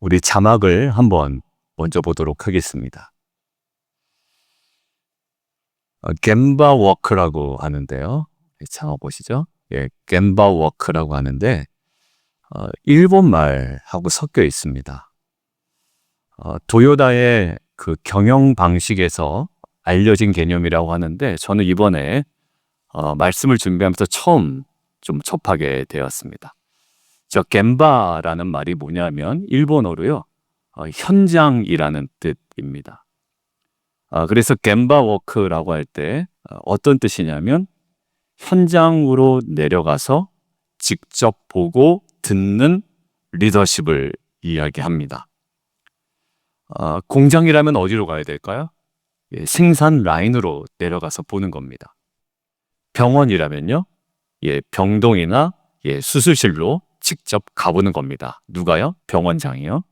우리 자막을 한번 먼저 보도록 하겠습니다. 겜바 워크라고 하는데요. 자막 보시죠. 예, 겜바 워크라고 하는데 일본 말하고 섞여 있습니다. 도요다의 그 경영 방식에서 알려진 개념이라고 하는데 저는 이번에 말씀을 준비하면서 처음 좀 접하게 되었습니다. 저 겜바라는 말이 뭐냐면 일본어로요. 현장이라는 뜻입니다. 그래서 겜바 워크라고 할 때 어떤 뜻이냐면 현장으로 내려가서 직접 보고 듣는 리더십을 이야기합니다. 공장이라면 어디로 가야 될까요? 예, 생산 라인으로 내려가서 보는 겁니다. 병원이라면요, 예, 병동이나 예, 수술실로 직접 가보는 겁니다. 누가요? 병원장이요.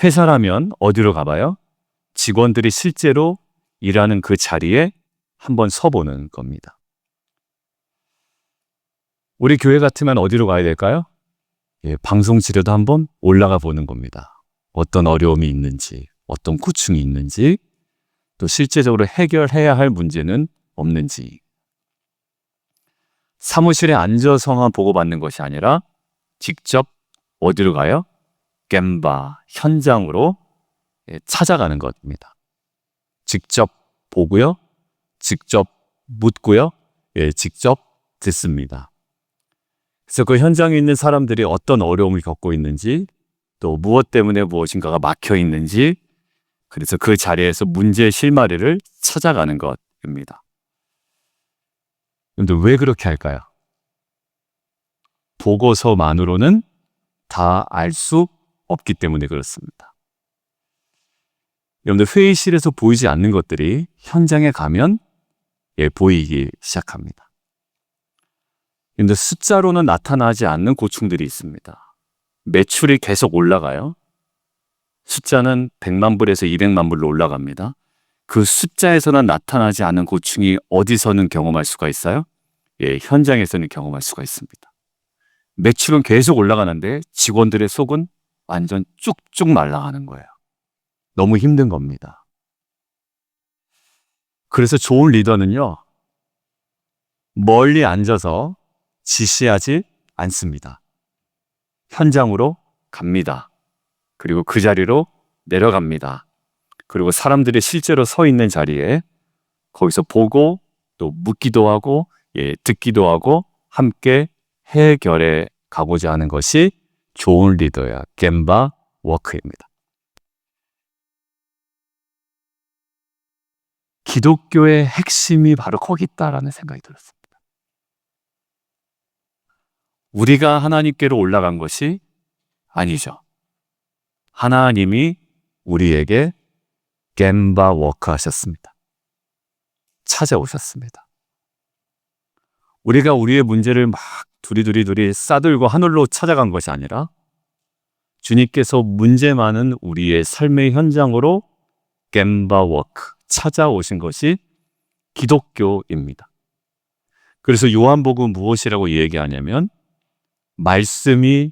회사라면 어디로 가봐요? 직원들이 실제로 일하는 그 자리에 한번 서보는 겁니다. 우리 교회 같으면 어디로 가야 될까요? 예, 방송 지뢰도 한번 올라가 보는 겁니다. 어떤 어려움이 있는지, 어떤 고충이 있는지, 또 실제적으로 해결해야 할 문제는 없는지. 사무실에 앉아서만 보고받는 것이 아니라 직접 어디로 가요? 겜바, 현장으로 찾아가는 것입니다. 직접 보고요, 직접 묻고요, 예, 직접 듣습니다. 그래서 그 현장에 있는 사람들이 어떤 어려움을 겪고 있는지, 또 무엇 때문에 무엇인가가 막혀 있는지, 그래서 그 자리에서 문제의 실마리를 찾아가는 것입니다. 여러분들 왜 그렇게 할까요? 보고서만으로는 다 알 수 없기 때문에 그렇습니다. 여러분들 회의실에서 보이지 않는 것들이 현장에 가면 보이기 시작합니다. 그런데 숫자로는 나타나지 않는 고충들이 있습니다. 매출이 계속 올라가요. 숫자는 100만 불에서 200만 불로 올라갑니다. 그 숫자에서는 나타나지 않는 고충이 어디서는 경험할 수가 있어요? 예, 현장에서는 경험할 수가 있습니다. 매출은 계속 올라가는데 직원들의 속은 완전 쭉쭉 말라가는 거예요. 너무 힘든 겁니다. 그래서 좋은 리더는요, 멀리 앉아서 지시하지 않습니다. 현장으로 갑니다. 그리고 그 자리로 내려갑니다. 그리고 사람들이 실제로 서 있는 자리에 거기서 보고 또 묻기도 하고 듣기도 하고 함께 해결해 가고자 하는 것이 좋은 리더야 겜바 워크입니다. 기독교의 핵심이 바로 거기 있다라는 생각이 들었습니다. 우리가 하나님께로 올라간 것이 아니죠. 하나님이 우리에게 겜바 워크 하셨습니다. 찾아오셨습니다. 우리가 우리의 문제를 막 두리두리 싸들고 하늘로 찾아간 것이 아니라 주님께서 문제 많은 우리의 삶의 현장으로 겜바 워크 찾아오신 것이 기독교입니다. 그래서 요한복음 무엇이라고 얘기하냐면 말씀이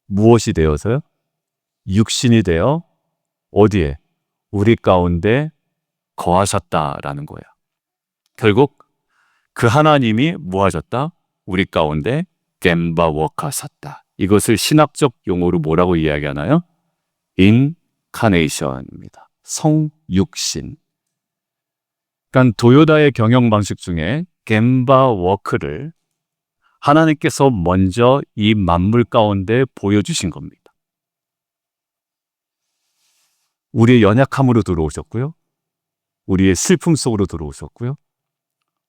무엇이 되어서요? 육신이 되어 어디에? 우리 가운데 거하셨다라는 거예요. 결국 그 하나님이 뭐 하셨다? 우리 가운데 겜바 워크 하셨다. 이것을 신학적 용어로 뭐라고 이야기하나요? 인카네이션입니다. 성육신. 그러니까 도요다의 경영 방식 중에 겜바 워크를 하나님께서 먼저 이 만물 가운데 보여주신 겁니다. 우리의 연약함으로 들어오셨고요. 우리의 슬픔 속으로 들어오셨고요.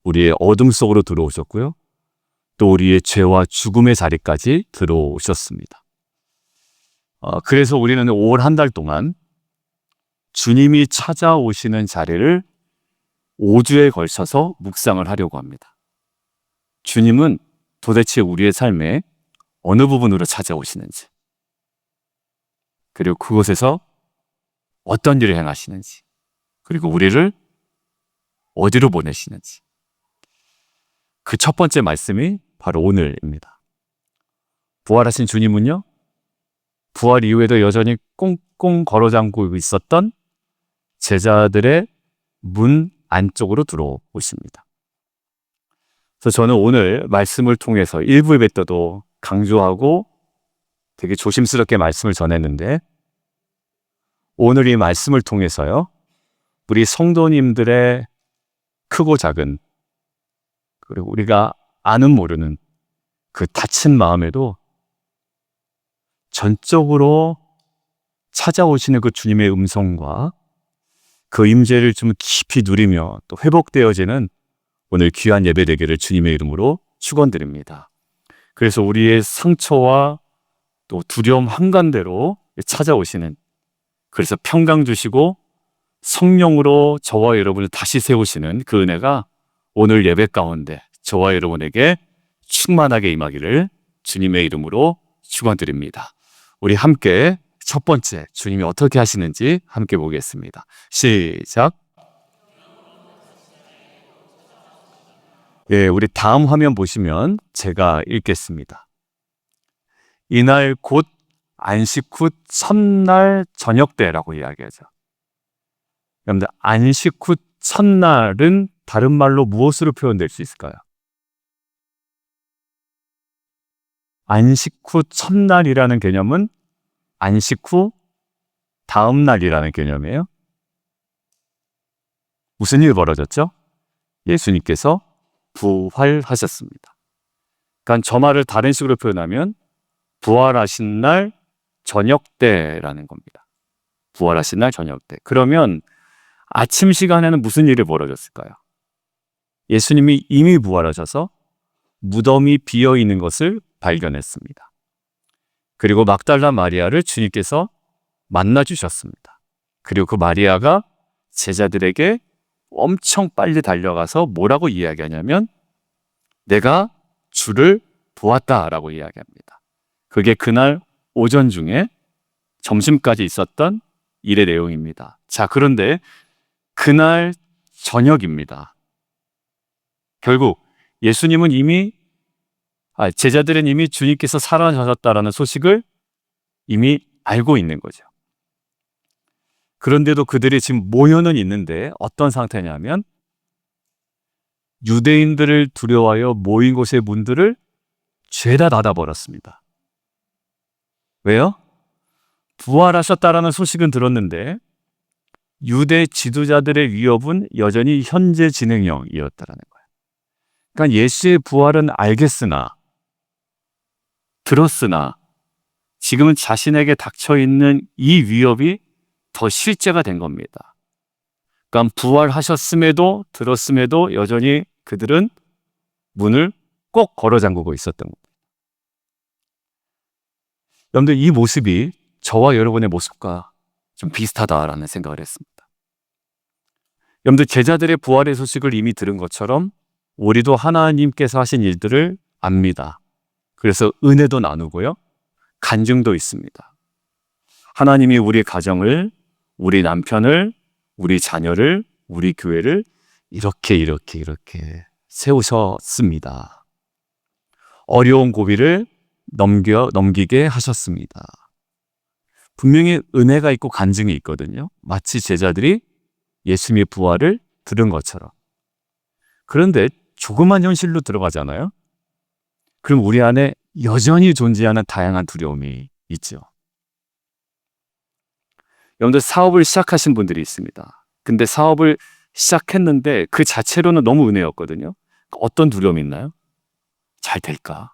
우리의 어둠 속으로 들어오셨고요. 또 우리의 죄와 죽음의 자리까지 들어오셨습니다. 그래서 우리는 올 한 달 동안 주님이 찾아오시는 자리를 5주에 걸쳐서 묵상을 하려고 합니다. 주님은 도대체 우리의 삶에 어느 부분으로 찾아오시는지, 그리고 그곳에서 어떤 일을 행하시는지, 그리고 우리를 어디로 보내시는지. 그 첫 번째 말씀이 바로 오늘입니다. 부활하신 주님은요, 부활 이후에도 여전히 꽁꽁 걸어 잠그고 있었던 제자들의 문 안쪽으로 들어오십니다. 그래서 저는 오늘 말씀을 통해서 일부 예배 때도 강조하고 되게 조심스럽게 말씀을 전했는데, 오늘 이 말씀을 통해서요, 우리 성도님들의 크고 작은, 그리고 우리가 아는 모르는 그 다친 마음에도 전적으로 찾아오시는 그 주님의 음성과 그 임재를 좀 깊이 누리며 또 회복되어지는 오늘 귀한 예배 되기를 주님의 이름으로 축원드립니다. 그래서 우리의 상처와 또 두려움 한간대로 찾아오시는, 그래서 평강 주시고 성령으로 저와 여러분을 다시 세우시는 그 은혜가 오늘 예배 가운데 저와 여러분에게 충만하게 임하기를 주님의 이름으로 축원드립니다. 우리 함께 첫 번째 주님이 어떻게 하시는지 함께 보겠습니다. 시작. 예, 우리 다음 화면 보시면 제가 읽겠습니다. 이날 곧 안식 후 첫날 저녁 때라고 이야기하죠. 여러분들, 안식 후 첫날은 다른 말로 무엇으로 표현될 수 있을까요? 안식 후 첫날이라는 개념은 안식 후 다음 날이라는 개념이에요. 무슨 일이 벌어졌죠? 예수님께서 부활하셨습니다. 그러니까 저 말을 다른 식으로 표현하면 부활하신 날 저녁 때라는 겁니다. 부활하신 날 저녁 때. 그러면 아침 시간에는 무슨 일이 벌어졌을까요? 예수님이 이미 부활하셔서 무덤이 비어 있는 것을 발견했습니다. 그리고 막달라 마리아를 주님께서 만나 주셨습니다. 그리고 그 마리아가 제자들에게 엄청 빨리 달려가서 뭐라고 이야기하냐면 내가 주를 보았다라고 이야기합니다. 그게 그날 오전 중에 점심까지 있었던 일의 내용입니다. 자, 그런데 그날 저녁입니다. 결국 예수님은 제자들은 이미 주님께서 살아나셨다라는 소식을 이미 알고 있는 거죠. 그런데도 그들이 지금 모여는 있는데 어떤 상태냐면 유대인들을 두려워하여 모인 곳의 문들을 죄다 닫아버렸습니다. 왜요? 부활하셨다라는 소식은 들었는데 유대 지도자들의 위협은 여전히 현재 진행형이었다라는 거예요. 그러니까 예수의 부활은 알겠으나, 들었으나 지금은 자신에게 닥쳐있는 이 위협이 더 실제가 된 겁니다. 그러니까 부활하셨음에도 들었음에도 여전히 그들은 문을 꼭 걸어 잠그고 있었던 겁니다. 여러분들, 이 모습이 저와 여러분의 모습과 좀 비슷하다라는 생각을 했습니다. 여러분들, 제자들의 부활의 소식을 이미 들은 것처럼 우리도 하나님께서 하신 일들을 압니다. 그래서 은혜도 나누고요, 간증도 있습니다. 하나님이 우리 가정을, 우리 남편을, 우리 자녀를, 우리 교회를 이렇게 세우셨습니다. 어려운 고비를 넘기게 하셨습니다. 분명히 은혜가 있고 간증이 있거든요. 마치 제자들이 예수님의 부활을 들은 것처럼. 그런데 조그만 현실로 들어가잖아요. 그럼 우리 안에 여전히 존재하는 다양한 두려움이 있죠. 여러분들, 사업을 시작하신 분들이 있습니다. 근데 사업을 시작했는데 그 자체로는 너무 은혜였거든요. 어떤 두려움이 있나요? 잘 될까?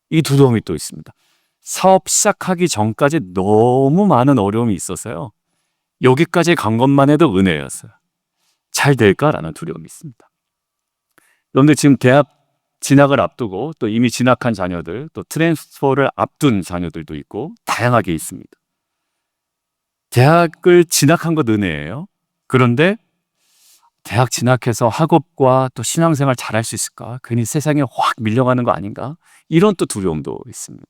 이 두려움이 또 있습니다. 사업 시작하기 전까지 너무 많은 어려움이 있어서요, 여기까지 간 것만 해도 은혜였어요. 잘 될까라는 두려움이 있습니다. 여러분들, 지금 대학 진학을 앞두고 또 이미 진학한 자녀들, 또 트랜스퍼를 앞둔 자녀들도 있고 다양하게 있습니다. 대학을 진학한 것 은혜예요. 그런데 대학 진학해서 학업과 또 신앙생활 잘할 수 있을까? 괜히 세상에 확 밀려가는 거 아닌가? 이런 또 두려움도 있습니다.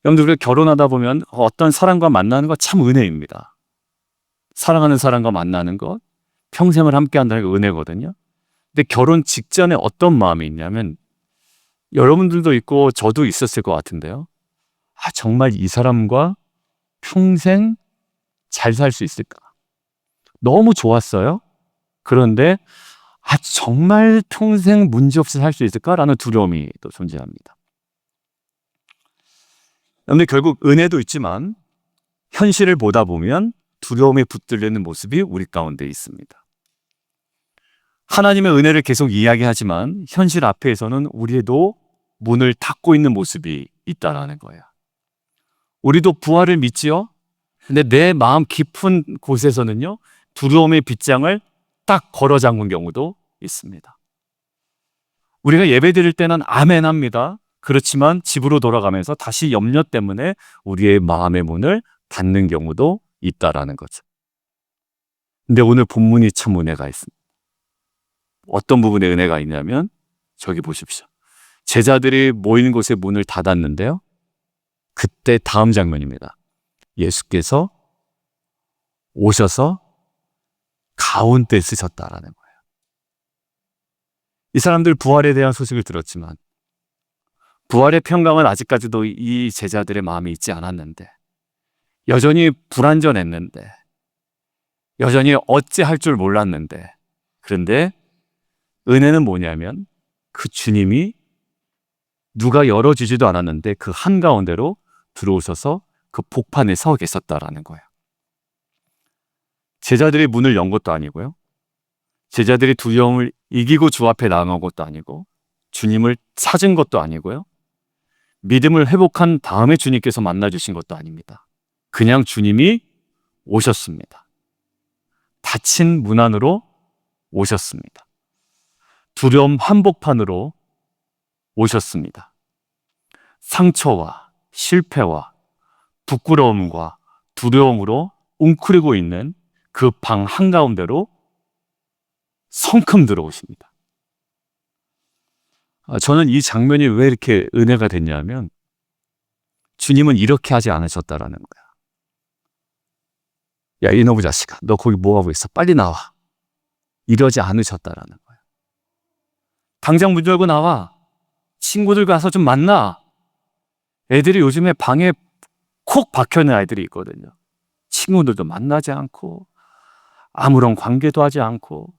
여러분들, 우리가 결혼하다 보면 어떤 사람과 만나는 거 참 은혜입니다. 사랑하는 사람과 만나는 것, 평생을 함께 한다는 게 은혜거든요. 근데 결혼 직전에 어떤 마음이 있냐면, 여러분들도 있고 저도 있었을 것 같은데요, 정말 이 사람과 평생 잘 살 수 있을까? 너무 좋았어요. 그런데 정말 평생 문제없이 살 수 있을까라는 두려움이 또 존재합니다. 그런데 결국 은혜도 있지만 현실을 보다 보면 두려움에 붙들리는 모습이 우리 가운데 있습니다. 하나님의 은혜를 계속 이야기하지만 현실 앞에서는 우리도 문을 닫고 있는 모습이 있다라는 거예요. 우리도 부활을 믿지요? 근데 내 마음 깊은 곳에서는요, 두려움의 빗장을 딱 걸어 잠근 경우도 있습니다. 우리가 예배 드릴 때는 아멘 합니다. 그렇지만 집으로 돌아가면서 다시 염려 때문에 우리의 마음의 문을 닫는 경우도 있다라는 거죠. 근데 오늘 본문이 참 은혜가 있습니다. 어떤 부분에 은혜가 있냐면 저기 보십시오. 제자들이 모이는 곳에 문을 닫았는데요. 그때 다음 장면입니다. 예수께서 오셔서 가운데 쓰셨다라는 거예요. 이 사람들 부활에 대한 소식을 들었지만 부활의 평강은 아직까지도 이 제자들의 마음에 있지 않았는데 여전히 불완전했는데 여전히 어찌할 줄 몰랐는데 그런데 은혜는 뭐냐면 그 주님이 누가 열어주지도 않았는데 그 한가운데로 들어오셔서 그 복판에 서 계셨다라는 거예요. 제자들이 문을 연 것도 아니고요. 제자들이 두려움을 이기고 주 앞에 나간 것도 아니고 주님을 찾은 것도 아니고요. 믿음을 회복한 다음에 주님께서 만나주신 것도 아닙니다. 그냥 주님이 오셨습니다. 닫힌 문 안으로 오셨습니다. 두려움 한복판으로 오셨습니다. 상처와 실패와 부끄러움과 두려움으로 웅크리고 있는 그 방 한가운데로 성큼 들어오십니다. 저는 이 장면이 왜 이렇게 은혜가 됐냐면 주님은 이렇게 하지 않으셨다라는 거야. 야, 이놈의 자식아, 너 거기 뭐하고 있어? 빨리 나와. 이러지 않으셨다라는 거야. 당장 문 열고 나와. 친구들 가서 좀 만나. 애들이 요즘에 방에 콕 박혀있는 아이들이 있거든요. 친구들도 만나지 않고 아무런 관계도 하지 않고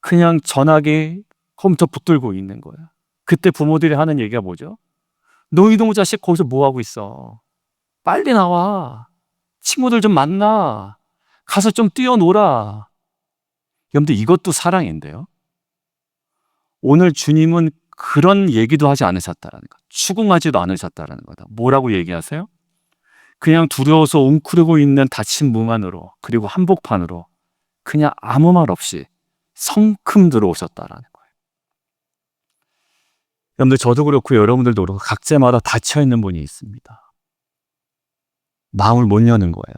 그냥 전화기 컴퓨터 붙들고 있는 거야. 그때 부모들이 하는 얘기가 뭐죠? 너 이놈의 자식 거기서 뭐하고 있어? 빨리 나와. 친구들 좀 만나. 가서 좀 뛰어놀아. 여러분들 이것도 사랑인데요. 오늘 주님은 그런 얘기도 하지 않으셨다라는 거. 추궁하지도 않으셨다라는 거다. 뭐라고 얘기하세요? 그냥 두려워서 웅크리고 있는 닫힌 문 안으로 그리고 한복판으로 그냥 아무 말 없이 성큼 들어오셨다라는 거예요. 여러분들 저도 그렇고 여러분들도 그렇고 각자마다 닫혀있는 문이 있습니다. 마음을 못 여는 거예요.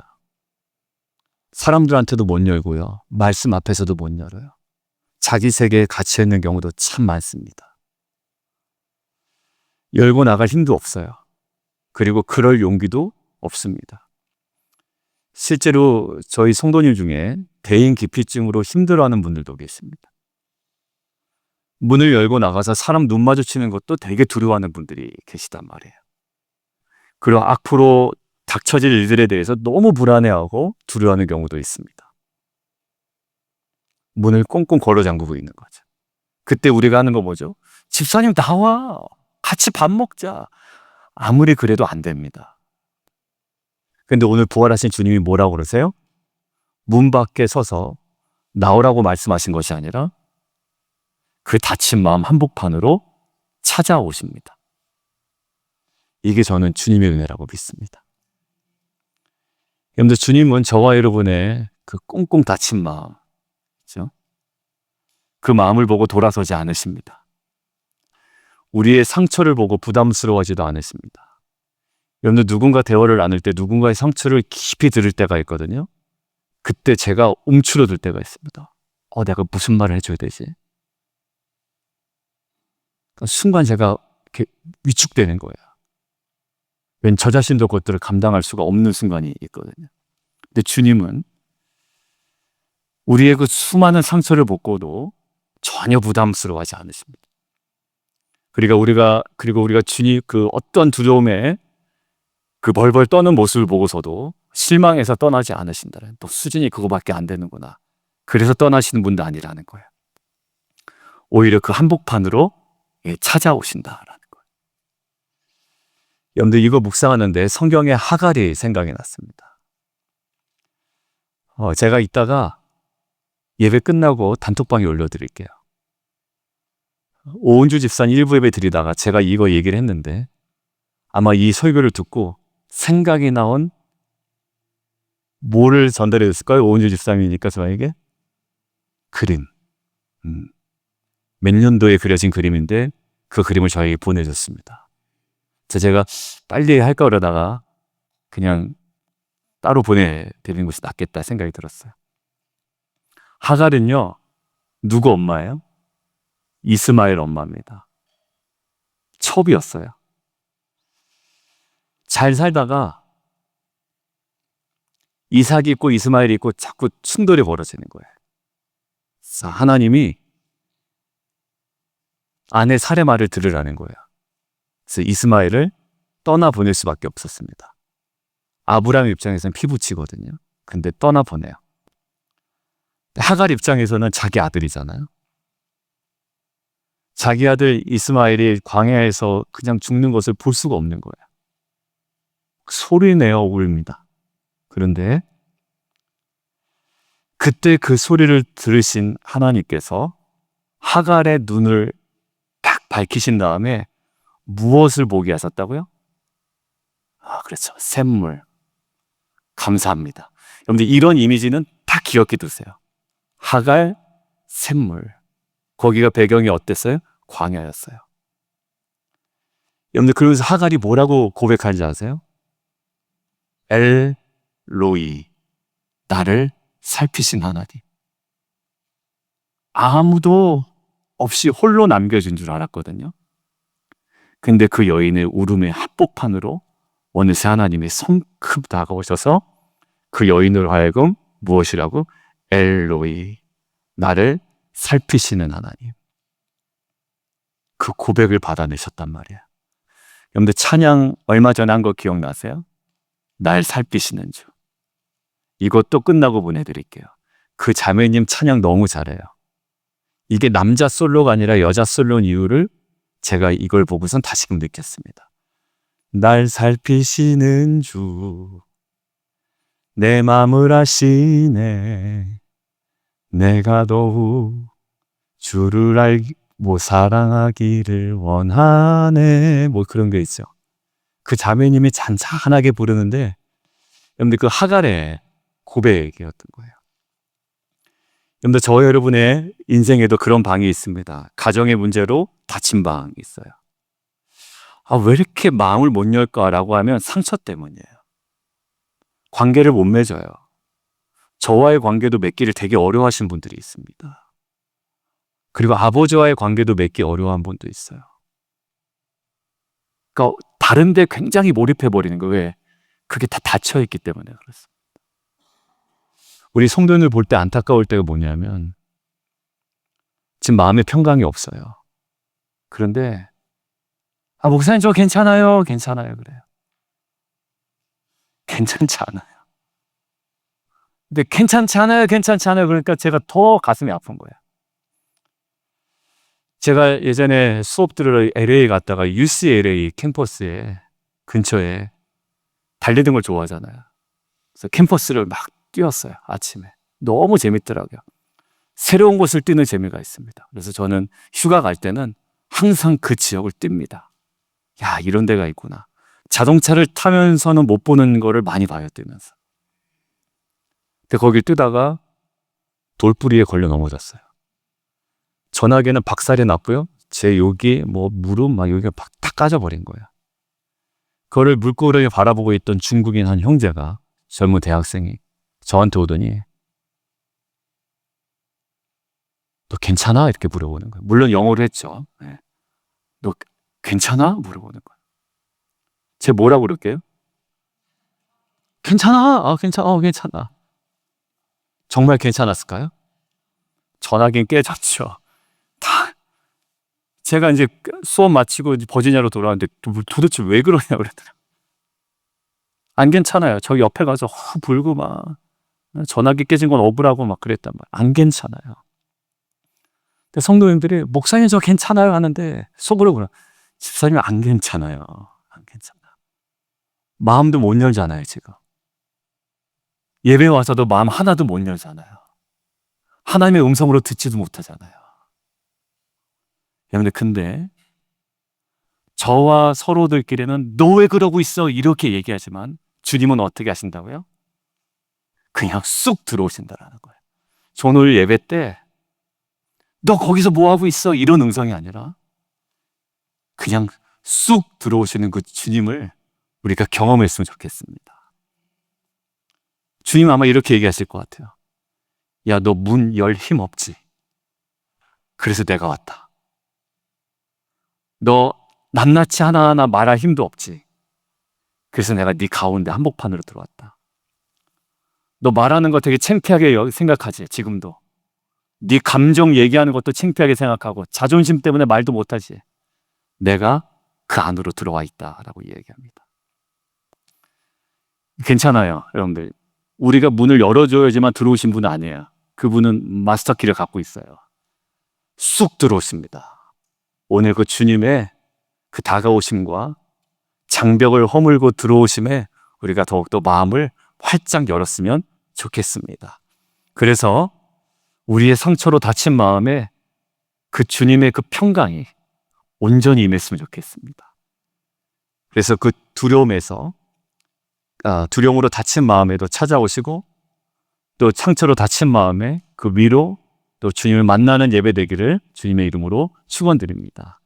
사람들한테도 못 열고요. 말씀 앞에서도 못 열어요. 자기 세계에 갇혀있는 경우도 참 많습니다. 열고 나갈 힘도 없어요. 그리고 그럴 용기도 없습니다. 실제로 저희 성도님 중에 대인 기피증으로 힘들어하는 분들도 계십니다. 문을 열고 나가서 사람 눈 마주치는 것도 되게 두려워하는 분들이 계시단 말이에요. 그리고 앞으로 닥쳐질 일들에 대해서 너무 불안해하고 두려워하는 경우도 있습니다. 문을 꽁꽁 걸어 잠그고 있는 거죠. 그때 우리가 하는 거 뭐죠? 집사님 나와. 같이 밥 먹자. 아무리 그래도 안 됩니다. 근데 오늘 부활하신 주님이 뭐라고 그러세요? 문 밖에 서서 나오라고 말씀하신 것이 아니라 그 닫힌 마음 한복판으로 찾아오십니다. 이게 저는 주님의 은혜라고 믿습니다. 여러분들 주님은 저와 여러분의 그 꽁꽁 닫힌 마음, 그렇죠? 그 마음을 보고 돌아서지 않으십니다. 우리의 상처를 보고 부담스러워하지도 않으십니다. 여러분들 누군가 대화를 나눌 때 누군가의 상처를 깊이 들을 때가 있거든요. 그때 제가 움츠러들 때가 있습니다. 내가 무슨 말을 해줘야 되지? 순간 제가 이렇게 위축되는 거예요. 왠 저 자신도 그것들을 감당할 수가 없는 순간이 있거든요. 근데 주님은 우리의 그 수많은 상처를 보고도 전혀 부담스러워하지 그 벌벌 떠는 모습을 보고서도 실망해서 떠나지 않으신다는, 또 수준이 그거밖에 안 되는구나. 그래서 떠나시는 분도 아니라는 거예요. 오히려 그 한복판으로 찾아오신다라는 거예요. 여러분들 이거 묵상하는데 성경의 하갈이 생각이 났습니다. 제가 이따가 예배 끝나고 단톡방에 올려드릴게요. 오은주 집사님 일부 예배 드리다가 제가 이거 얘기를 했는데 아마 이 설교를 듣고 생각이 나온 뭐를 전달해 줬을까요? 오은주 집사님이니까 저에게 그림. 몇 년도에 그려진 그림인데 그 그림을 저에게 보내줬습니다. 제가 빨리 할까 그러다가 그냥 따로 보내드리는 것이 낫겠다 생각이 들었어요. 하갈은요, 누구 엄마예요? 이스마엘 엄마입니다. 첩이었어요. 잘 살다가 이삭이 있고 이스마엘이 있고 자꾸 충돌이 벌어지는 거예요. 그래서 하나님이 아내 살해 말을 들으라는 거예요. 그래서 이스마엘을 떠나보낼 수밖에 없었습니다. 아브라함 입장에서는 피부치거든요. 근데 떠나보내요. 하갈 입장에서는 자기 아들이잖아요. 자기 아들 이스마엘이 광야에서 그냥 죽는 것을 볼 수가 없는 거예요. 소리내어 울입니다. 그런데 그때 그 소리를 들으신 하나님께서 하갈의 눈을 딱 밝히신 다음에 무엇을 보게 하셨다고요? 그렇죠. 샘물. 감사합니다. 여러분들 이런 이미지는 다 기억해 두세요. 하갈, 샘물. 거기가 배경이 어땠어요? 광야였어요. 여러분들 그러면서 하갈이 뭐라고 고백하는지 아세요? 엘로이, 나를 살피신 하나님. 아무도 없이 홀로 남겨진 줄 알았거든요. 근데 그 여인의 울음의 한복판으로 어느새 하나님이 성큼 다가오셔서 그 여인으로 하여금 무엇이라고? 엘로이, 나를 살피시는 하나님. 그 고백을 받아내셨단 말이에요. 여러분들 찬양 얼마 전에 한 거 기억나세요? 날 살피시는 주. 이것도 끝나고 보내드릴게요. 그 자매님 찬양 너무 잘해요. 이게 남자 솔로가 아니라 여자 솔로인 이유를 제가 이걸 보고선 다시금 느꼈습니다. 날 살피시는 주, 내 맘을 아시네. 내가 더욱 주를 알고 사랑하기를 원하네. 뭐 그런 게 있죠. 그 자매님이 잔잔하게 부르는데 여러분들 그 하갈의 고백이었던 거예요. 여러분들 저와 여러분의 인생에도 그런 방이 있습니다. 가정의 문제로 다친 방이 있어요. 왜 이렇게 마음을 못 열까라고 하면 상처 때문이에요. 관계를 못 맺어요. 저와의 관계도 맺기를 되게 어려워하시는 분들이 있습니다. 그리고 아버지와의 관계도 맺기 어려워한 분도 있어요. 그러니까 다른 데 굉장히 몰입해버리는 거예요. 왜? 그게 다 닫혀있기 때문에 그렇습니다. 우리 성도님을 볼 때 안타까울 때가 뭐냐면 지금 마음에 평강이 없어요. 그런데 목사님 저 괜찮아요. 그래요. 괜찮지 않아요. 근데 괜찮지 않아요. 그러니까 제가 더 가슴이 아픈 거예요. 제가 예전에 수업 들으러 LA 갔다가 UCLA 캠퍼스에 근처에 달리는 걸 좋아하잖아요. 그래서 캠퍼스를 막 뛰었어요. 아침에. 너무 재밌더라고요. 새로운 곳을 뛰는 재미가 있습니다. 그래서 저는 휴가 갈 때는 항상 그 지역을 뜁니다. 야, 이런 데가 있구나. 자동차를 타면서는 못 보는 거를 많이 봐요, 뛰면서. 근데 거길 뛰다가 돌뿌리에 걸려 넘어졌어요. 전화기는 박살이 났고요. 제 여기 무릎 여기가 다 까져버린 거예요. 그거를 물고기를 바라보고 있던 중국인 한 형제가, 젊은 대학생이 저한테 오더니 너 괜찮아? 이렇게 물어보는 거예요. 물론 영어로 했죠. 네. 너 괜찮아? 물어보는 거예요. 제가 뭐라고 그럴게요? 괜찮아. 괜찮아. 정말 괜찮았을까요? 전화기는 깨졌죠. 제가 이제 수업 마치고 버지니아로 돌아왔는데 도대체 왜 그러냐 그랬더니 안 괜찮아요. 저 옆에 가서 불고 막 전화기 깨진 건 억울하고 막 그랬단 말이에요. 안 괜찮아요. 근데 성도님들이 목사님 저 괜찮아요 하는데 속으로 그래. 집사님 안 괜찮아요. 안 괜찮아요. 마음도 못 열잖아요, 지금. 예배 와서도 마음 하나도 못 열잖아요. 하나님의 음성으로 듣지도 못하잖아요. 여러분들, 근데 저와 서로들끼리는 너 왜 그러고 있어? 이렇게 얘기하지만 주님은 어떻게 하신다고요? 그냥 쑥 들어오신다라는 거예요. 저 오늘 예배 때 너 거기서 뭐 하고 있어? 이런 음성이 아니라 그냥 쑥 들어오시는 그 주님을 우리가 경험했으면 좋겠습니다. 주님 아마 이렇게 얘기하실 것 같아요. 야, 너 문 열 힘 없지? 그래서 내가 왔다. 너 낱낱이 하나하나 말할 힘도 없지? 그래서 내가 네 가운데 한복판으로 들어왔다. 너 말하는 거 되게 창피하게 생각하지, 지금도. 네 감정 얘기하는 것도 창피하게 생각하고 자존심 때문에 말도 못하지. 내가 그 안으로 들어와 있다라고 이야기합니다. 괜찮아요, 여러분들. 우리가 문을 열어줘야지만 들어오신 분은 아니에요. 그분은 마스터키를 갖고 있어요. 쑥 들어오십니다. 오늘 그 주님의 그 다가오심과 장벽을 허물고 들어오심에 우리가 더욱더 마음을 활짝 열었으면 좋겠습니다. 그래서 우리의 상처로 다친 마음에 그 주님의 그 평강이 온전히 임했으면 좋겠습니다. 그래서 그 두려움으로 다친 마음에도 찾아오시고 또 상처로 다친 마음에 그 위로 또 주님을 만나는 예배 되기를 주님의 이름으로 축원드립니다.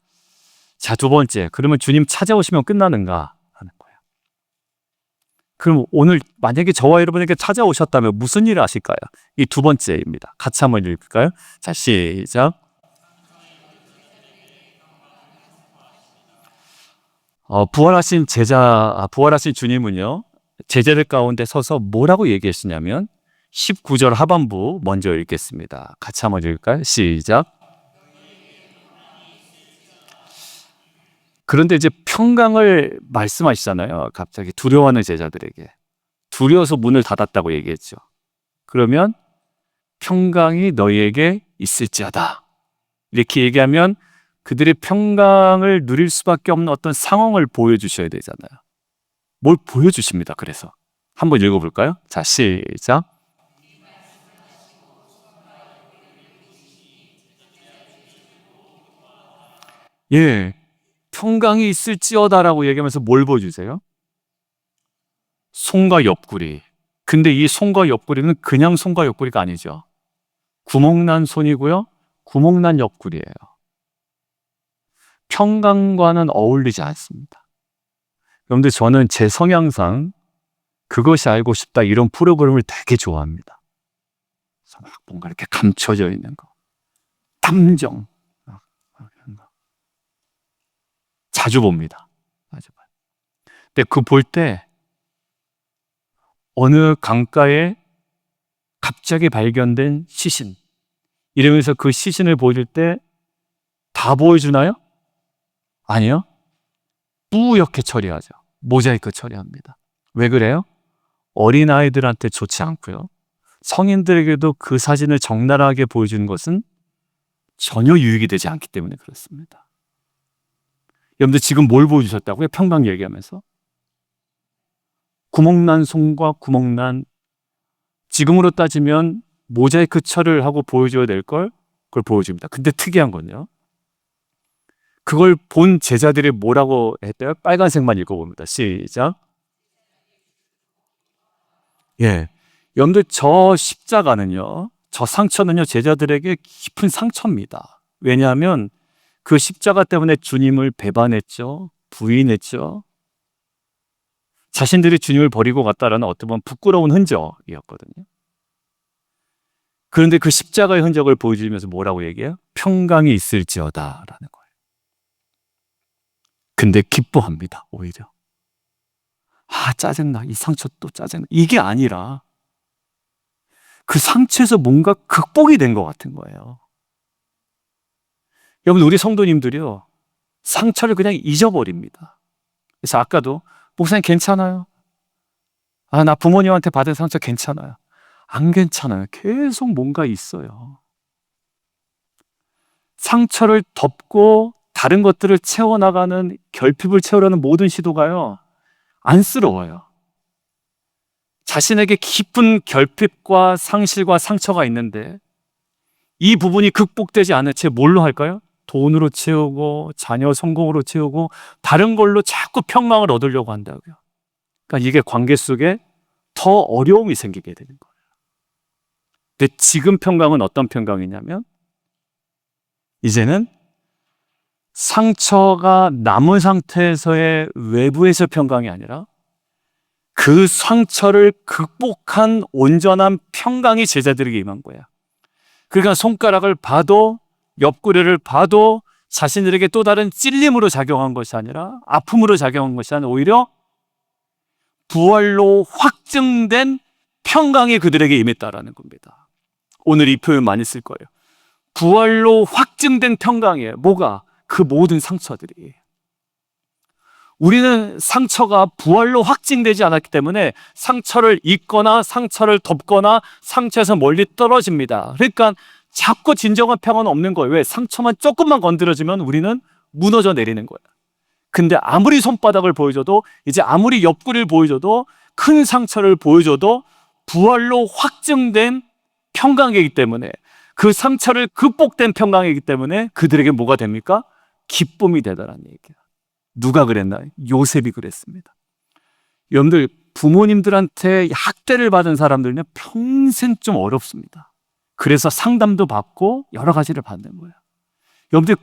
자, 두 번째, 그러면 주님 찾아오시면 끝나는가 하는 거예요. 그럼 오늘 만약에 저와 여러분에게 찾아오셨다면 무슨 일을 하실까요? 이 두 번째입니다. 같이 한번 읽을까요? 자, 시작. 부활하신 주님은요, 제자들 가운데 서서 뭐라고 얘기하시냐면 19절 하반부 먼저 읽겠습니다. 같이 한번 읽을까요? 시작. 그런데 이제 평강을 말씀하시잖아요. 갑자기 두려워하는 제자들에게. 두려워서 문을 닫았다고 얘기했죠. 그러면 평강이 너희에게 있을지어다. 이렇게 얘기하면 그들의 평강을 누릴 수밖에 없는 어떤 상황을 보여주셔야 되잖아요. 뭘 보여주십니다. 그래서 한번 읽어볼까요? 자, 시작. 예, 평강이 있을지어다라고 얘기하면서 뭘 보여주세요? 손과 옆구리. 근데 이 손과 옆구리는 그냥 손과 옆구리가 아니죠. 구멍난 손이고요. 구멍난 옆구리예요. 평강과는 어울리지 않습니다. 그런데 저는 제 성향상 그것이 알고 싶다 이런 프로그램을 되게 좋아합니다. 뭔가 이렇게 감춰져 있는 거. 탐정. 이런 거. 자주 봅니다. 자주 봐요. 근데 그 볼 때 어느 강가에 갑자기 발견된 시신. 이러면서 그 시신을 보여줄 때 다 보여주나요? 아니요. 뿌옇게 처리하죠. 모자이크 처리합니다. 왜 그래요? 어린아이들한테 좋지 않고요. 성인들에게도 그 사진을 적나라하게 보여주는 것은 전혀 유익이 되지 않기 때문에 그렇습니다. 여러분들 지금 뭘 보여주셨다고요? 평강 얘기하면서. 구멍난 손과 구멍난, 지금으로 따지면 모자이크 처리를 하고 보여줘야 될 걸 그걸 보여줍니다. 근데 특이한 건요. 그걸 본 제자들이 뭐라고 했대요? 빨간색만 읽어봅니다. 시작. 예. 여러분들 저 십자가는요, 저 상처는요, 제자들에게 깊은 상처입니다. 왜냐하면 그 십자가 때문에 주님을 배반했죠. 부인했죠. 자신들이 주님을 버리고 갔다라는 어떻게 보면 부끄러운 흔적이었거든요. 그런데 그 십자가의 흔적을 보여주면서 뭐라고 얘기해요? 평강이 있을지어다라는 거예요. 근데 기뻐합니다, 오히려. 짜증나. 이 상처 또 짜증나. 이게 아니라 그 상처에서 뭔가 극복이 된 것 같은 거예요. 여러분, 우리 성도님들이요, 상처를 그냥 잊어버립니다. 그래서 아까도 목사님 괜찮아요. 나 부모님한테 받은 상처 괜찮아요. 안 괜찮아요. 계속 뭔가 있어요. 상처를 덮고 다른 것들을 채워나가는, 결핍을 채우려는 모든 시도가요, 안쓰러워요. 자신에게 깊은 결핍과 상실과 상처가 있는데 이 부분이 극복되지 않은 채 뭘로 할까요? 돈으로 채우고 자녀 성공으로 채우고 다른 걸로 자꾸 평강을 얻으려고 한다고요. 그러니까 이게 관계 속에 더 어려움이 생기게 되는 거예요. 근데 지금 평강은 어떤 평강이냐면, 이제는 상처가 남은 상태에서의 외부에서 평강이 아니라 그 상처를 극복한 온전한 평강이 제자들에게 임한 거야. 그러니까 손가락을 봐도, 옆구리를 봐도 자신들에게 또 다른 찔림으로 작용한 것이 아니라, 아픔으로 작용한 것이 아니라 오히려 부활로 확증된 평강이 그들에게 임했다라는 겁니다. 오늘 이 표현 많이 쓸 거예요. 부활로 확증된 평강이에요. 뭐가? 그 모든 상처들이. 우리는 상처가 부활로 확증되지 않았기 때문에 상처를 잊거나 상처를 덮거나 상처에서 멀리 떨어집니다. 그러니까 자꾸 진정한 평화는 없는 거예요. 왜? 상처만 조금만 건드려지면 우리는 무너져 내리는 거예요. 근데 아무리 손바닥을 보여줘도, 이제 아무리 옆구리를 보여줘도, 큰 상처를 보여줘도 부활로 확증된 평강이기 때문에, 그 상처를 극복된 평강이기 때문에 그들에게 뭐가 됩니까? 기쁨이 되더라는 얘기예요. 누가 그랬나? 요셉이 그랬습니다. 여러분들, 부모님들한테 학대를 받은 사람들은 평생 좀 어렵습니다. 그래서 상담도 받고 여러 가지를 받는 거예요. 여러분들,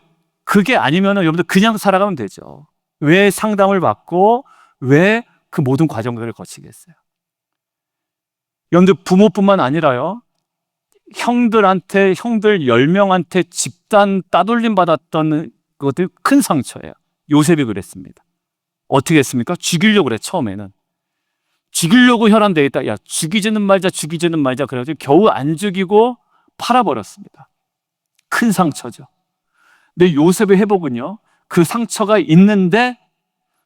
그게 아니면 여러분들 그냥 살아가면 되죠. 왜 상담을 받고 왜 그 모든 과정들을 거치겠어요? 여러분들, 부모뿐만 아니라요, 형들 10명한테 집단 따돌림 받았던 것들 큰 상처예요. 요셉이 그랬습니다. 어떻게 했습니까? 죽이려고 그래. 처음에는 죽이려고 혈안돼 있다. 야, 죽이지는 말자 그래가지고 겨우 안 죽이고 팔아버렸습니다. 큰 상처죠. 근데 요셉의 회복은요, 그 상처가 있는데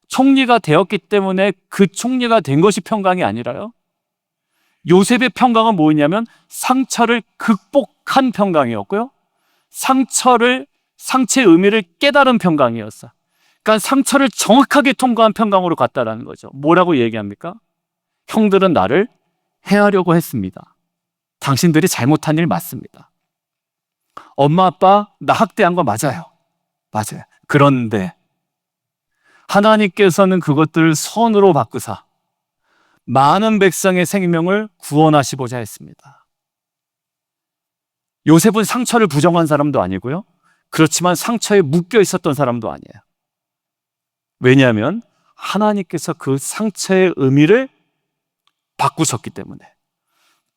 총리가 되었기 때문에 그 총리가 된 것이 평강이 아니라요, 요셉의 평강은 뭐였냐면 상처를 극복한 평강이었고요, 상처의 의미를 깨달은 평강이었어. 그러니까 상처를 정확하게 통과한 평강으로 갔다라는 거죠. 뭐라고 얘기합니까? 형들은 나를 해하려고 했습니다. 당신들이 잘못한 일 맞습니다. 엄마 아빠 나 학대한 거 맞아요. 그런데 하나님께서는 그것들을 선으로 바꾸사 많은 백성의 생명을 구원하시고자 했습니다. 요셉은 상처를 부정한 사람도 아니고요, 그렇지만 상처에 묶여 있었던 사람도 아니에요. 왜냐하면 하나님께서 그 상처의 의미를 바꾸셨기 때문에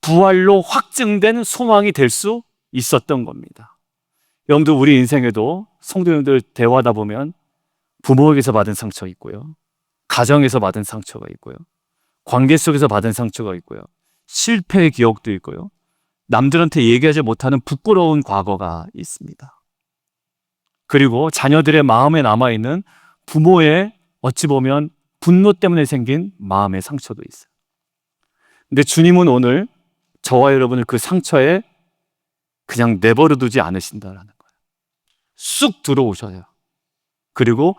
부활로 확증된 소망이 될 수 있었던 겁니다. 여러분들, 우리 인생에도 성도님들 대화하다 보면 부모에게서 받은 상처가 있고요, 가정에서 받은 상처가 있고요, 관계 속에서 받은 상처가 있고요, 실패의 기억도 있고요, 남들한테 얘기하지 못하는 부끄러운 과거가 있습니다. 그리고 자녀들의 마음에 남아있는 부모의 어찌 보면 분노 때문에 생긴 마음의 상처도 있어요. 근데 주님은 오늘 저와 여러분을 그 상처에 그냥 내버려 두지 않으신다라는 거예요. 쑥 들어오셔요. 그리고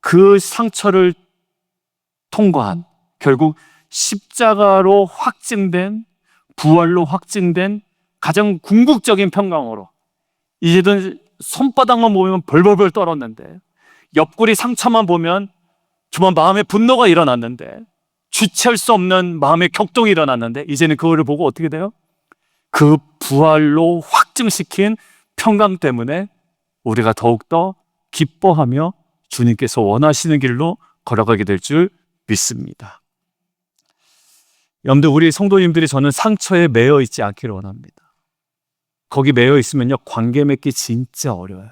그 상처를 통과한, 결국 십자가로 확증된, 부활로 확증된 가장 궁극적인 평강으로, 이제는 손바닥만 보면 벌벌벌 떨었는데, 옆구리 상처만 보면 정말 마음에 분노가 일어났는데, 주체할 수 없는 마음의 격동이 일어났는데, 이제는 그거를 보고 어떻게 돼요? 그 부활로 확증시킨 평강 때문에 우리가 더욱더 기뻐하며 주님께서 원하시는 길로 걸어가게 될 줄 믿습니다. 여러분들, 우리 성도님들이 저는 상처에 매여 있지 않기를 원합니다. 거기 매여 있으면요, 관계 맺기 진짜 어려워요.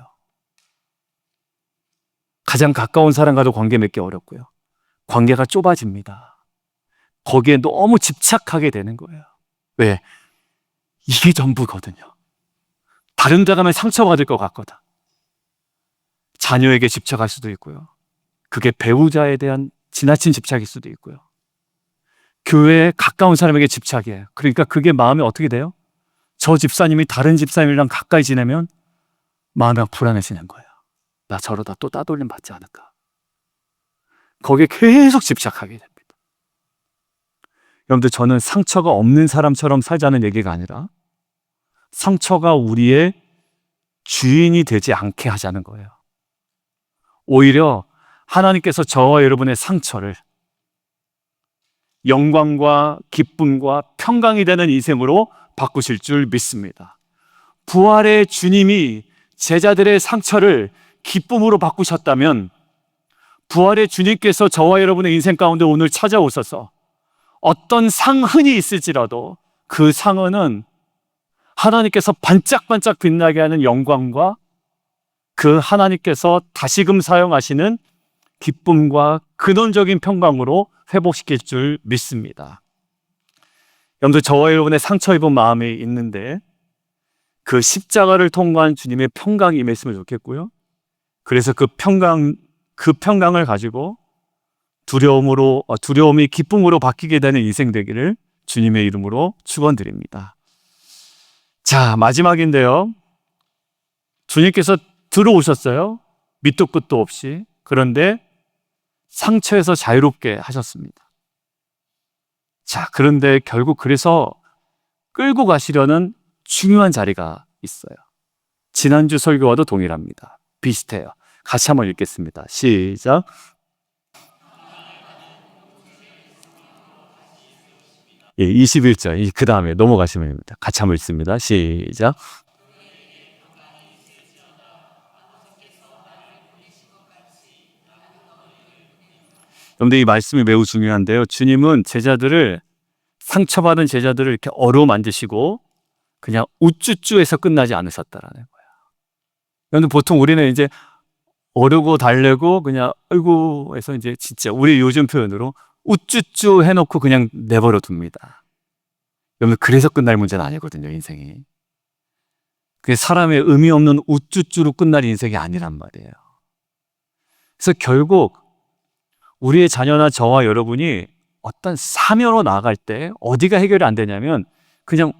가장 가까운 사람과도 관계 맺기 어렵고요, 관계가 좁아집니다. 거기에 너무 집착하게 되는 거예요. 왜? 이게 전부거든요. 다른 데 가면 상처받을 것 같거든. 자녀에게 집착할 수도 있고요, 그게 배우자에 대한 지나친 집착일 수도 있고요, 교회에 가까운 사람에게 집착이에요. 그러니까 그게 마음이 어떻게 돼요? 저 집사님이 다른 집사님이랑 가까이 지내면 마음이 막 불안해지는 거예요. 나 저러다 또 따돌림 받지 않을까? 거기에 계속 집착하게 됩니다. 여러분들, 저는 상처가 없는 사람처럼 살자는 얘기가 아니라 상처가 우리의 주인이 되지 않게 하자는 거예요. 오히려 하나님께서 저와 여러분의 상처를 영광과 기쁨과 평강이 되는 인생으로 바꾸실 줄 믿습니다. 부활의 주님이 제자들의 상처를 기쁨으로 바꾸셨다면 부활의 주님께서 저와 여러분의 인생 가운데 오늘 찾아오셔서 어떤 상흔이 있을지라도 그 상흔은 하나님께서 반짝반짝 빛나게 하는 영광과 그 하나님께서 다시금 사용하시는 기쁨과 근원적인 평강으로 회복시킬 줄 믿습니다. 여러분들, 저와 여러분의 상처 입은 마음이 있는데 그 십자가를 통과한 주님의 평강이 임했으면 좋겠고요. 그래서 그 평강을 가지고 두려움이 기쁨으로 바뀌게 되는 인생 되기를 주님의 이름으로 축원드립니다. 자, 마지막인데요. 주님께서 들어오셨어요. 밑도 끝도 없이. 그런데 상처에서 자유롭게 하셨습니다. 자, 그런데 결국 그래서 끌고 가시려는 중요한 자리가 있어요. 지난주 설교와도 동일합니다. 비슷해요. 같이 한번 읽겠습니다. 시작. 예, 21절. 그 다음에 넘어가시면 됩니다. 같이 한번 읽습니다. 시작. 그런데 이 말씀이 매우 중요한데요. 주님은 상처받은 제자들을 이렇게 어루만지시고 그냥 우쭈쭈해서 끝나지 않으셨다라는 거예요. 그런데 보통 우리는 이제 어르고 달래고 그냥 아이고 해서 이제 진짜 우리 요즘 표현으로 우쭈쭈 해놓고 그냥 내버려 둡니다. 여러분, 그래서 끝날 문제는 아니거든요, 인생이. 그게 사람의 의미 없는 우쭈쭈로 끝날 인생이 아니란 말이에요. 그래서 결국 우리의 자녀나 저와 여러분이 어떤 사명으로 나아갈 때 어디가 해결이 안 되냐면 그냥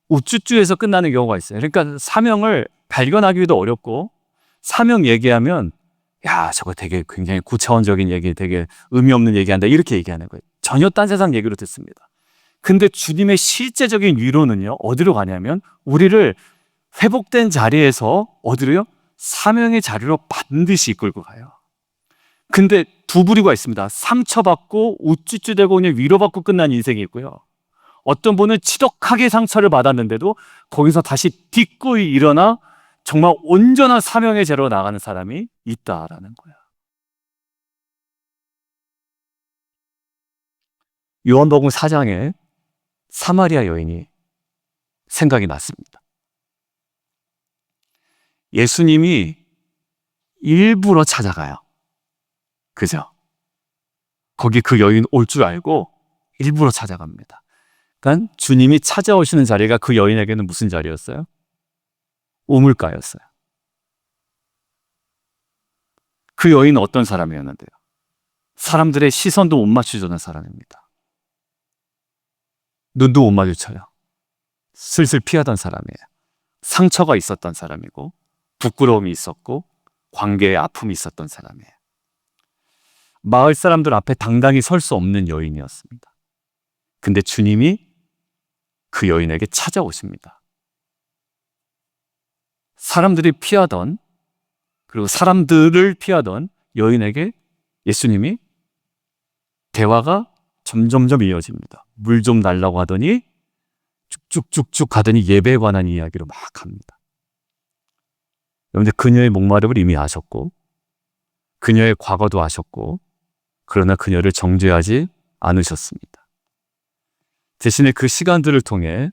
우쭈쭈해서 끝나는 경우가 있어요. 그러니까 사명을 발견하기도 어렵고 사명 얘기하면 야, 저거 되게 굉장히 구차원적인 얘기, 되게 의미 없는 얘기한다, 이렇게 얘기하는 거예요. 전혀 딴 세상 얘기로 듣습니다. 근데 주님의 실제적인 위로는요, 어디로 가냐면 우리를 회복된 자리에서 어디로요? 사명의 자리로 반드시 이끌고 가요. 근데 두 부류가 있습니다. 상처받고 우쭈쭈대고 그냥 위로받고 끝난 인생이 있고요. 어떤 분은 지독하게 상처를 받았는데도 거기서 다시 딛고 일어나 정말 온전한 사명의 자리로 나가는 사람이 있다라는 거예요. 요한복음 4장에 사마리아 여인이 생각이 났습니다. 예수님이 일부러 찾아가요. 그죠? 거기 그 여인 올 줄 알고 일부러 찾아갑니다. 그러니까 주님이 찾아오시는 자리가 그 여인에게는 무슨 자리였어요? 우물가였어요. 그 여인은 어떤 사람이었는데요? 사람들의 시선도 못 맞춰주는 사람입니다. 눈도 못 마주쳐요. 슬슬 피하던 사람이에요. 상처가 있었던 사람이고 부끄러움이 있었고 관계에 아픔이 있었던 사람이에요. 마을 사람들 앞에 당당히 설 수 없는 여인이었습니다. 근데 주님이 그 여인에게 찾아오십니다. 사람들이 피하던, 그리고 사람들을 피하던 여인에게 예수님이 대화가 점점점 이어집니다. 물 좀 달라고 하더니 쭉쭉쭉쭉 가더니 예배에 관한 이야기로 막 합니다. 여러분들, 그녀의 목마름을 이미 아셨고 그녀의 과거도 아셨고 그러나 그녀를 정죄하지 않으셨습니다. 대신에 그 시간들을 통해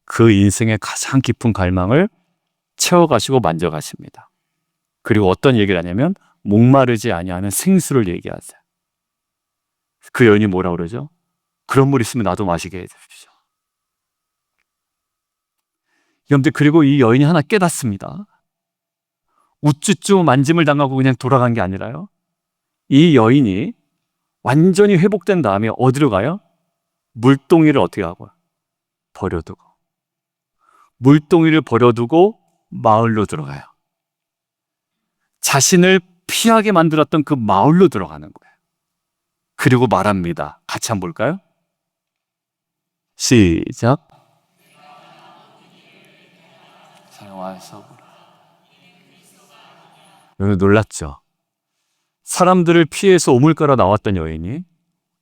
그 인생의 가장 깊은 갈망을 채워가시고 만져가십니다. 그리고 어떤 얘기를 하냐면 목마르지 아니하는 생수를 얘기하세요. 그 여인이 뭐라 그러죠? 그런 물 있으면 나도 마시게 해주십시오. 여러분들, 그리고 이 여인이 하나 깨닫습니다. 우쭈쭈 만짐을 당하고 그냥 돌아간 게 아니라요, 이 여인이 완전히 회복된 다음에 어디로 가요? 물동이를 어떻게 하고요? 버려두고. 물동이를 버려두고 마을로 들어가요. 자신을 피하게 만들었던 그 마을로 들어가는 거예요. 그리고 말합니다. 같이 한번 볼까요? 시작. 여러분 놀랐죠? 사람들을 피해서 우물가로 나왔던 여인이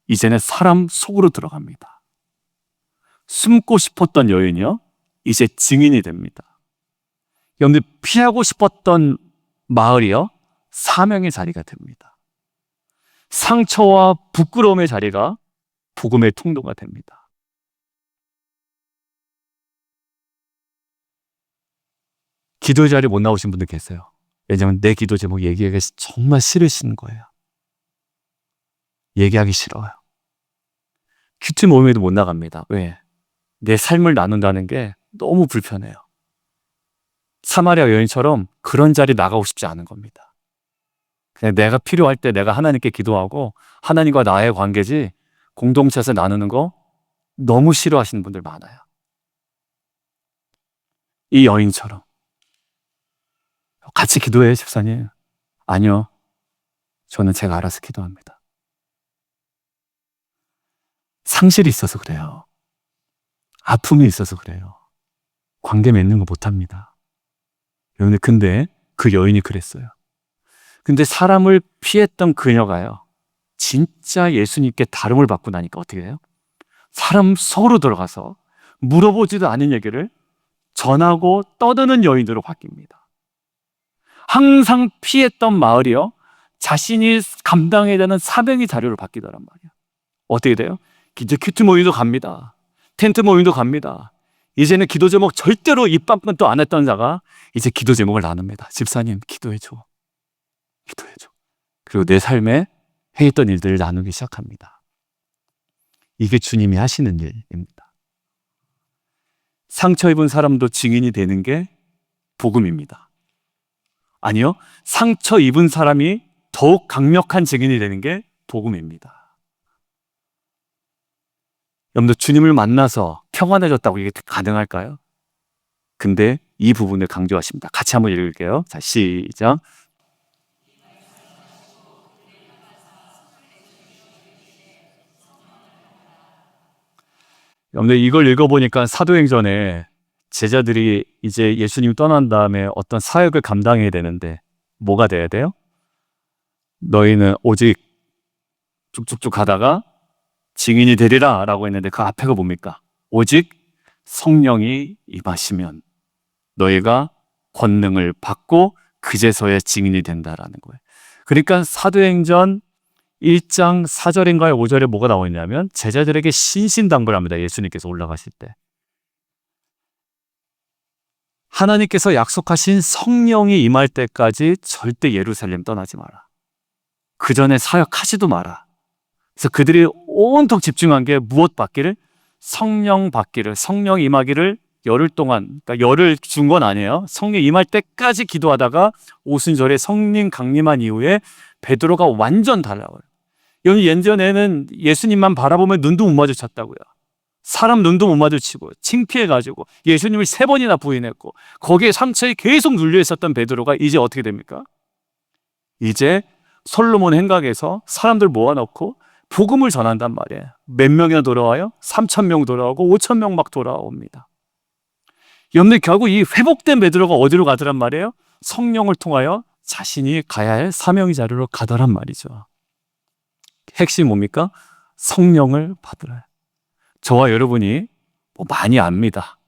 이제는 사람 속으로 들어갑니다. 숨고 싶었던 여인이요, 이제 증인이 됩니다. 여러분들 피하고 싶었던 마을이요, 사명의 자리가 됩니다. 상처와 부끄러움의 자리가 복음의 통로가 됩니다. 기도 자리에 못 나오신 분들 계세요. 왜냐하면 내 기도 제목 얘기하기 정말 싫으신 거예요. 얘기하기 싫어요. 큐티 모임에도 못 나갑니다. 왜? 내 삶을 나눈다는 게 너무 불편해요. 사마리아 여인처럼 그런 자리 나가고 싶지 않은 겁니다. 그냥 내가 필요할 때 내가 하나님께 기도하고 하나님과 나의 관계지, 공동체에서 나누는 거 너무 싫어하시는 분들 많아요. 이 여인처럼. 같이 기도해요, 집사님. 아니요. 저는 제가 알아서 기도합니다. 상실이 있어서 그래요. 아픔이 있어서 그래요. 관계 맺는 거 못합니다. 여러분들, 근데 그 여인이 그랬어요. 근데 사람을 피했던 그녀가요, 진짜 예수님께 다름을 받고 나니까 어떻게 해요? 사람 속으로 들어가서 물어보지도 않은 얘기를 전하고 떠드는 여인으로 바뀝니다. 항상 피했던 마을이요, 자신이 감당해야 되는 사명의 자료를 바뀌더란 말이에요. 어떻게 돼요? 이제 큐티 모임도 갑니다. 텐트 모임도 갑니다. 이제는 기도 제목 절대로 입 밖도 안 했던 자가 이제 기도 제목을 나눕니다. 집사님, 기도해줘. 기도해줘. 그리고 내 삶에 해했던 일들을 나누기 시작합니다. 이게 주님이 하시는 일입니다. 상처 입은 사람도 증인이 되는 게 복음입니다. 아니요, 상처 입은 사람이 더욱 강력한 증인이 되는 게 복음입니다. 여러분들, 주님을 만나서 평안해졌다고 이게 가능할까요? 근데 이 부분을 강조하십니다. 같이 한번 읽을게요. 자, 시작. 여러분들, 이걸 읽어보니까 사도행전에 제자들이 이제 예수님 떠난 다음에 어떤 사역을 감당해야 되는데 뭐가 돼야 돼요? 너희는 오직 쭉쭉쭉 가다가 증인이 되리라 라고 했는데 그 앞에가 뭡니까? 오직 성령이 임하시면 너희가 권능을 받고 그제서야 증인이 된다라는 거예요. 그러니까 사도행전 1장 4절인가요? 5절에 뭐가 나와 있냐면 제자들에게 신신당부합니다. 예수님께서 올라가실 때. 하나님께서 약속하신 성령이 임할 때까지 절대 예루살렘 떠나지 마라. 그 전에 사역하지도 마라. 그래서 그들이 온통 집중한 게 무엇 받기를? 성령 받기를, 성령 임하기를 열흘 동안, 그러니까 열을 준 건 아니에요. 성령 임할 때까지 기도하다가 오순절에 성령 강림한 이후에 베드로가 완전 달라요. 여러분, 예전에는 예수님만 바라보면 눈도 못 마주쳤다고요. 사람 눈도 못 마주치고 창피해가지고 예수님을 3번이나 부인했고 거기에 상처에 계속 눌려 있었던 베드로가 이제 어떻게 됩니까? 이제 솔로몬 행각에서 사람들 모아놓고 복음을 전한단 말이에요. 몇 명이나 돌아와요? 3,000명 돌아오고 5,000명 막 돌아옵니다. 여러분들, 결국 이 회복된 베드로가 어디로 가더란 말이에요? 성령을 통하여 자신이 가야 할 사명의 자리로 가더란 말이죠. 핵심이 뭡니까? 성령을 받으라. 저와 여러분이 뭐 많이 압니다.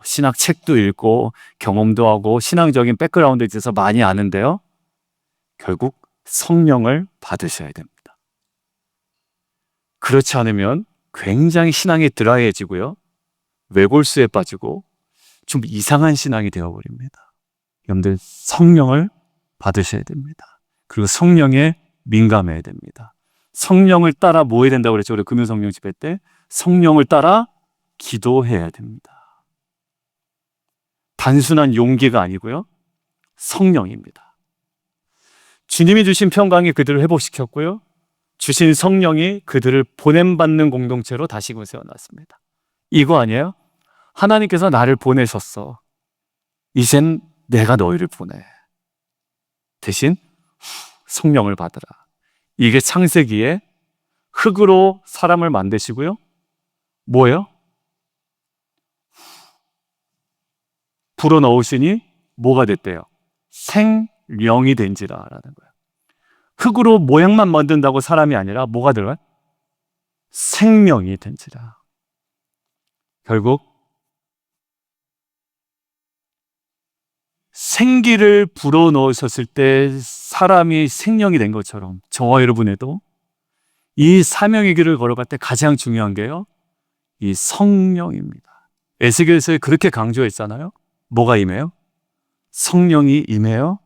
신학 책도 읽고 경험도 하고 신앙적인 백그라운드에 있어서 많이 아는데요, 결국 성령을 받으셔야 됩니다. 그렇지 않으면 굉장히 신앙이 드라이해지고요, 외골수에 빠지고 좀 이상한 신앙이 되어버립니다. 여러분들, 성령을 받으셔야 됩니다. 그리고 성령에 민감해야 됩니다. 성령을 따라 뭐 해야 된다고 그랬죠? 우리 금요성령 집회 때 성령을 따라 기도해야 됩니다. 단순한 용기가 아니고요, 성령입니다. 주님이 주신 평강이 그들을 회복시켰고요, 주신 성령이 그들을 보냄받는 공동체로 다시금 세워놨습니다. 이거 아니에요? 하나님께서 나를 보내셨어. 이젠 내가 너희를 보내. 대신 성령을 받으라. 이게 창세기에 흙으로 사람을 만드시고요. 뭐예요? 불어넣으시니 뭐가 됐대요? 생령이 된지라라는 거예요. 흙으로 모양만 만든다고 사람이 아니라 뭐가 들어가요? 생명이 된지라. 결국 생기를 불어넣으셨을 때 사람이 생명이 된 것처럼 저와 여러분에도 이 사명의 길을 걸어갈 때 가장 중요한 게요, 이 성령입니다. 에스겔서에 그렇게 강조했잖아요. 뭐가 임해요? 성령이 임해요.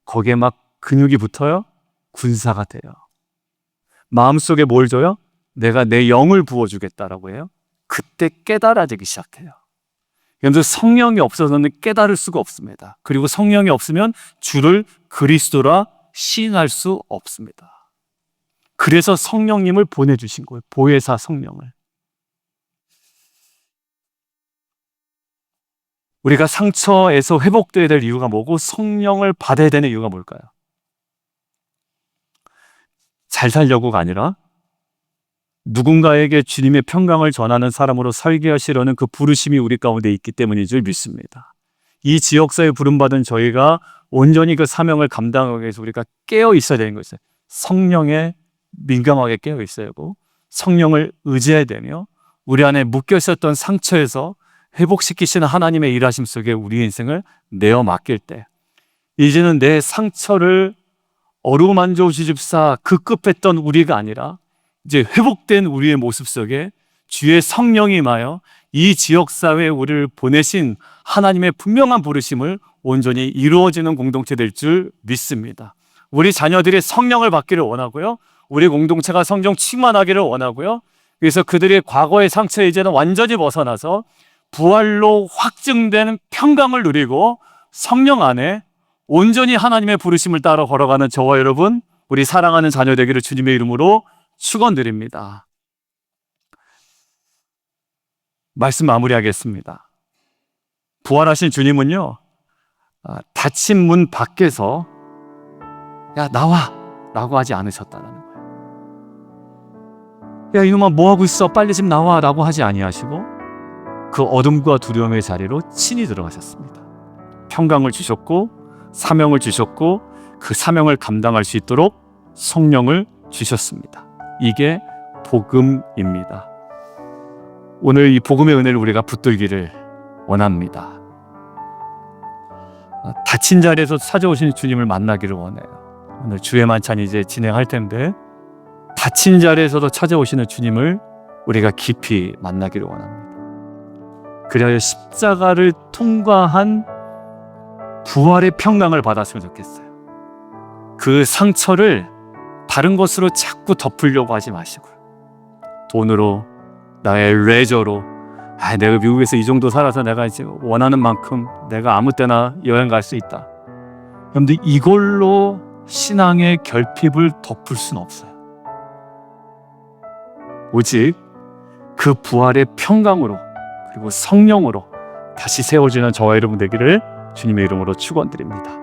거기에 막 근육이 붙어요. 군사가 돼요. 마음속에 뭘 줘요? 내가 내 영을 부어주겠다라고 해요. 그때 깨달아지기 시작해요. 그런데 성령이 없어서는 깨달을 수가 없습니다. 그리고 성령이 없으면 주를 그리스도라 시인할 수 없습니다. 그래서 성령님을 보내주신 거예요. 보혜사 성령을. 우리가 상처에서 회복돼야 될 이유가 뭐고 성령을 받아야 되는 이유가 뭘까요? 잘 살려고가 아니라 누군가에게 주님의 평강을 전하는 사람으로 살게 하시려는 그 부르심이 우리 가운데 있기 때문인 줄 믿습니다. 이 지역사에 부름받은 저희가 온전히 그 사명을 감당하기 위해서 우리가 깨어 있어야 되는 것이에요. 성령에 민감하게 깨어 있어야 하고 성령을 의지해야 되며 우리 안에 묶여 있었던 상처에서 회복시키시는 하나님의 일하심 속에 우리 인생을 내어 맡길 때 이제는 내 상처를 어루만져 주십사 급급했던 우리가 아니라 이제 회복된 우리의 모습 속에 주의 성령이 임하여 이 지역사회에 우리를 보내신 하나님의 분명한 부르심을 온전히 이루어지는 공동체 될 줄 믿습니다. 우리 자녀들이 성령을 받기를 원하고요. 우리 공동체가 성령 충만하기를 원하고요. 그래서 그들의 과거의 상처에 이제는 완전히 벗어나서 부활로 확증된 평강을 누리고 성령 안에 온전히 하나님의 부르심을 따라 걸어가는 저와 여러분, 우리 사랑하는 자녀 되기를 주님의 이름으로 축원드립니다. 말씀 마무리하겠습니다. 부활하신 주님은요, 닫힌 문 밖에서 야 나와 라고 하지 않으셨다는 거예요. 야 이놈아 뭐하고 있어 빨리 집 나와 라고 하지 아니하시고 그 어둠과 두려움의 자리로 친히 들어가셨습니다. 평강을 주셨고 사명을 주셨고 그 사명을 감당할 수 있도록 성령을 주셨습니다. 이게 복음입니다. 오늘 이 복음의 은혜를 우리가 붙들기를 원합니다. 닫힌 자리에서 찾아오신 주님을 만나기를 원해요. 오늘 주의 만찬 이제 진행할 텐데 닫힌 자리에서도 찾아오시는 주님을 우리가 깊이 만나기를 원합니다. 그래야 십자가를 통과한 부활의 평강을 받았으면 좋겠어요. 그 상처를 다른 것으로 자꾸 덮으려고 하지 마시고요. 돈으로, 나의 레저로, 내가 미국에서 이 정도 살아서 내가 이제 원하는 만큼 내가 아무 때나 여행 갈 수 있다. 여러분들 이걸로 신앙의 결핍을 덮을 수는 없어요. 오직 그 부활의 평강으로 그리고 성령으로 다시 세워지는 저와 여러분 되기를 주님의 이름으로 축원드립니다.